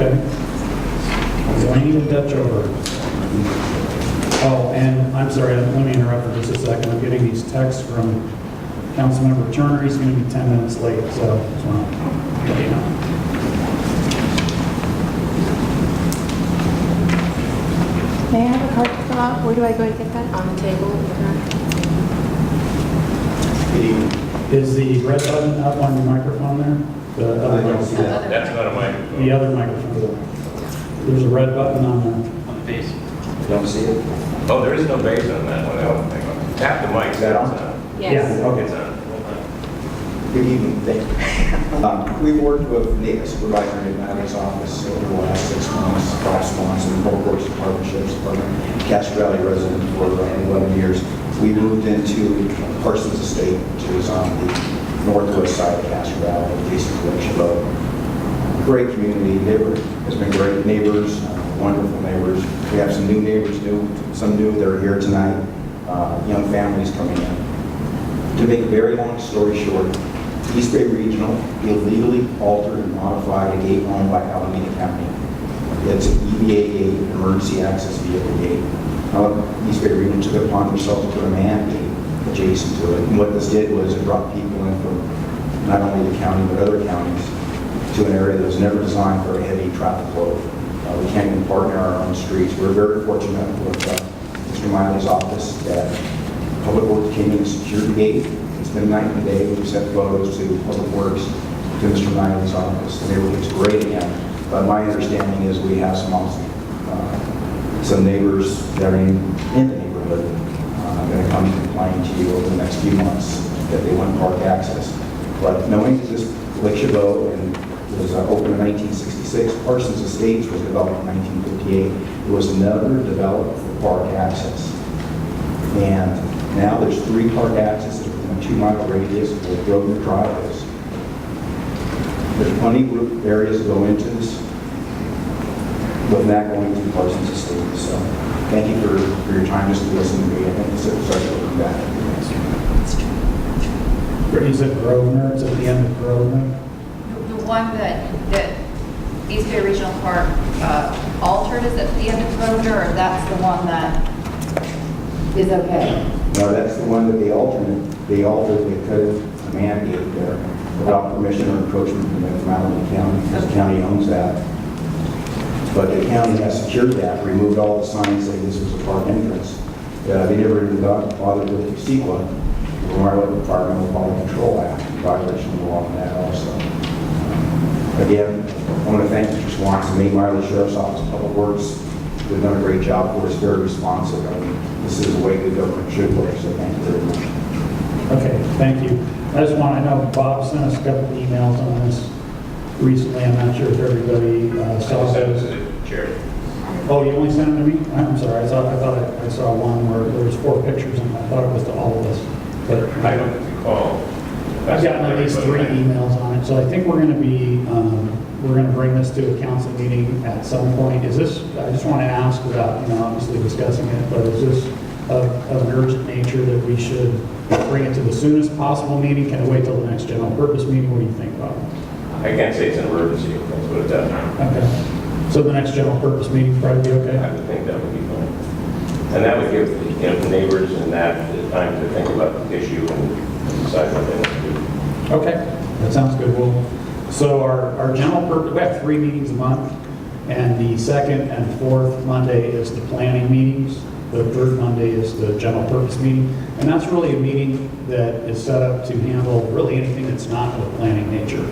Okay. Lane and Dutch over. Oh, and I'm sorry, let me interrupt for just a second. I'm getting these texts from Councilmember Turner. He's going to be 10 minutes late, so just want to let you know. May I have a card to fill out? Where do I go to get that? On the table. Is the red button up on your microphone there? The other microphone. That's not a microphone. The other microphone. There's a red button on On the base. You don't see it? Oh, there is no base on that one, I don't think. Tap the mic. Is that on? Yes. Okay. It's on. Good evening. Thank you. We've worked with Nate Supervisor in Madeline's office over the last 6 months, 5 months, in the Public Works Department, Sheriff's Department, Castro Valley resident for 11 years. We moved into Parsons Estate, which is on the northwest side of Castro Valley, adjacent to Lake Chabot. Great community. Neighbor has been great neighbors, wonderful neighbors. We have some new neighbors, some new that are here tonight. Young families coming in. To make a very long story short, East Bay Regional illegally altered and modified a gate owned by Alameda County. It's an EVA gate, emergency access vehicle gate. East Bay Regional took it upon themselves to put a man gate adjacent to it. And what this did was it brought people in from not only the county but other counties to an area that was never designed for a heavy traffic flow. We can't even park in our own streets. We're very fortunate with Mr. Miley's office that Public Works came in and secured the gate. It's been night and day. We've sent photos to Public Works, to Mr. Miley's office. The neighborhood looks great again. But my understanding is we have some neighbors that are in the neighborhood going to come and complain to you over the next few months that they want park access. But knowing that this Lake Chabot and was opened in 1966, Parsons Estates was developed in 1958. It was never developed for park access. And now there's 3 park accesses within a 2-mile radius of where Grovenor Drive is. There's plenty of areas that go into this, but not going to Parsons Estates. So thank you for your time just to listen to me. I think this starts looking back. You said Grovenor, it's at the end of Grovenor. The one that East Bay Regional Park altered is at the end of Grovenor, or that's the one that is okay? No, that's the one that they altered. They cut a man gate there without permission or encroachment from Alameda County, because the county owns that. But the county has secured that, removed all the signs saying this was a park entrance. They never even bothered with the CEQA, the Environmental Quality Control Act, violation of the law on that also. Again, I want to thank Mr. Swanson, Maine Miley Sheriff's Office, Public Works. They've done a great job for us, very responsive. I mean, this is the way good government should work, so thank you very much. Okay, thank you. I just want to know, Bob sent us a couple of emails on this recently. I'm not sure if everybody saw Send it those. to the chair. Oh, you only sent them to me? I'm sorry. I thought I saw one where there was 4 pictures, and I thought it was to all of us. But I don't recall. I've gotten at least 3 emails on it, so I think we're going to be we're going to bring this to a council meeting at some point. Is this? I just want to ask without obviously discussing it, but is this of an urgent nature that we should bring it to the soonest possible meeting? Can it wait till the next general purpose meeting? What do you think, Bob? I can't say it's an emergency, let's put it that way. Okay. So the next general purpose meeting would probably be okay? I would think that would be fine. And that would give the neighbors and that the time to think about the issue and decide what they want to do. Okay, that sounds good. So our general purpose, we have 3 meetings a month, and the 2nd and 4th Monday is the planning meetings. The 3rd Monday is the general purpose meeting, and that's really a meeting that is set up to handle really anything that's not of a planning nature.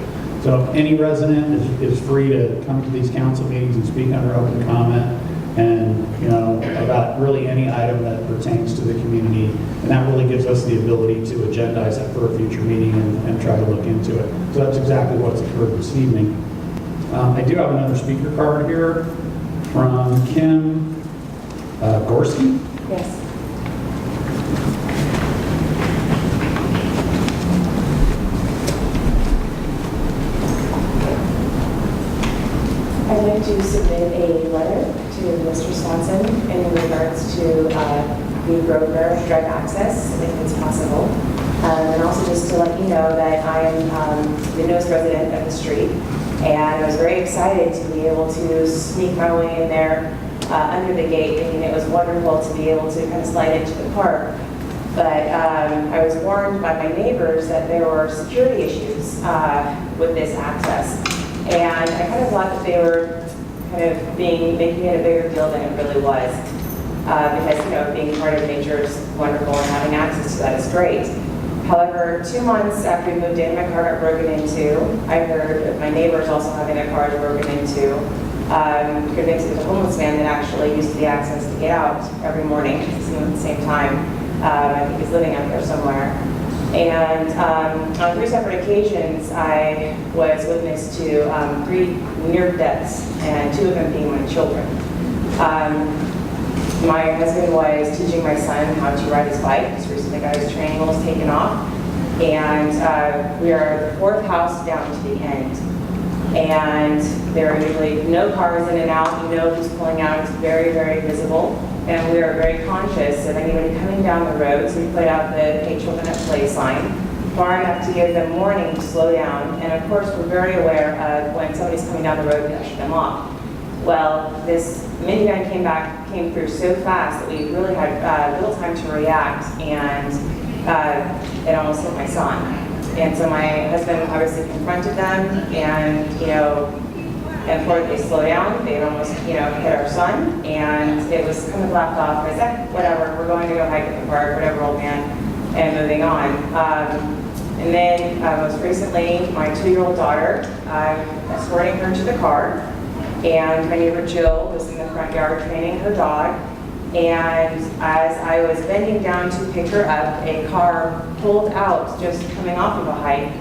So any resident is free to come to these council meetings and speak under open comment, and about really any item that pertains to the community, and that really gives us the ability to agendize it for a future meeting and try to look into it. So that's exactly what's occurred this evening. I do have another speaker card here from Kim Gorski. Yes. I'd like to submit a letter to Mr. Swanson in regards to the Grovenor Drive access, if it's possible. And also just to let you know that I am the newest resident of the street. And I was very excited to be able to sneak my way in there under the gate. I mean, it was wonderful to be able to kind of slide into the park. But I was warned by my neighbors that there were security issues with this access. And I kind of thought that they were kind of making it a bigger deal than it really was. Because, you know, being part of nature is wonderful and having access to that is great. However, 2 months after we moved in, my car got broken into. I heard of my neighbors also having their cars broken into. Convinced it was a homeless man that actually used the access to get out every morning to see him at the same time. I think he's living out there somewhere. And on 3 separate occasions, I was witness to 3 near deaths, and 2 of them being my children. My husband was teaching my son how to ride his bike. He's recently got his training wheels taken off. And we are the 4th house down to the end. And there are usually no cars in and out. You know who's pulling out. It's very, very visible. And we are very conscious of anybody coming down the road. So we put out the Hey Children at Play sign far enough to give them warning to slow down. And of course, we're very aware of when somebody's coming down the road, we usher them off. Well, this minivan came through so fast that we really had little time to react, and it almost hit my son. And so my husband obviously confronted them, and, you know, and before they slow down, they'd almost, you know, hit our son, and it was kind of laughed off. I said, whatever, we're going to go hike at the park, whatever, old man, and moving on. And then most recently, my 2-year-old daughter, escorting her to the car, and my neighbor Jill was in the front yard training her dog. And as I was bending down to pick her up, a car pulled out just coming off of a hike.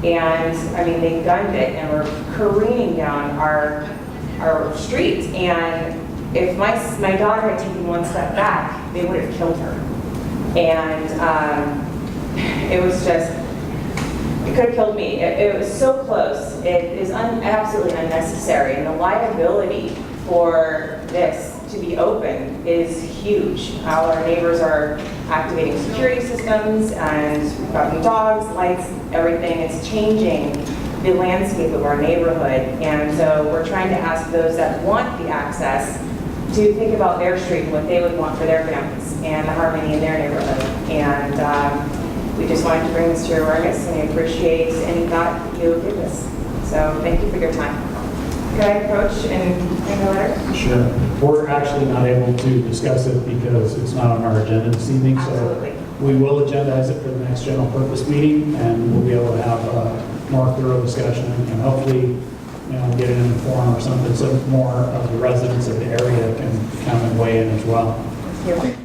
And I mean, they gunned it and were careening down our street. And if my daughter had taken 1 step back, they would have killed her. And it was just, it could have killed me. It was so close. It is absolutely unnecessary. And the liability for this to be open is huge. Our neighbors are activating security systems and we've got new dogs, lights, everything. It's changing the landscape of our neighborhood. And so we're trying to ask those that want the access to think about their street and what they would want for their families and the harmony in their neighborhood. And we just wanted to bring this to your awareness, and we appreciate any thought you give us. So thank you for your time. Could I approach and take a letter? Sure. We're actually not able to discuss it because it's not on our agenda this evening. Absolutely. So we will agendize it for the next general purpose meeting, and we'll be able to have a more thorough discussion and hopefully, you know, get it in the forum or something so more of the residents of the area can come and weigh in as well. Thank you.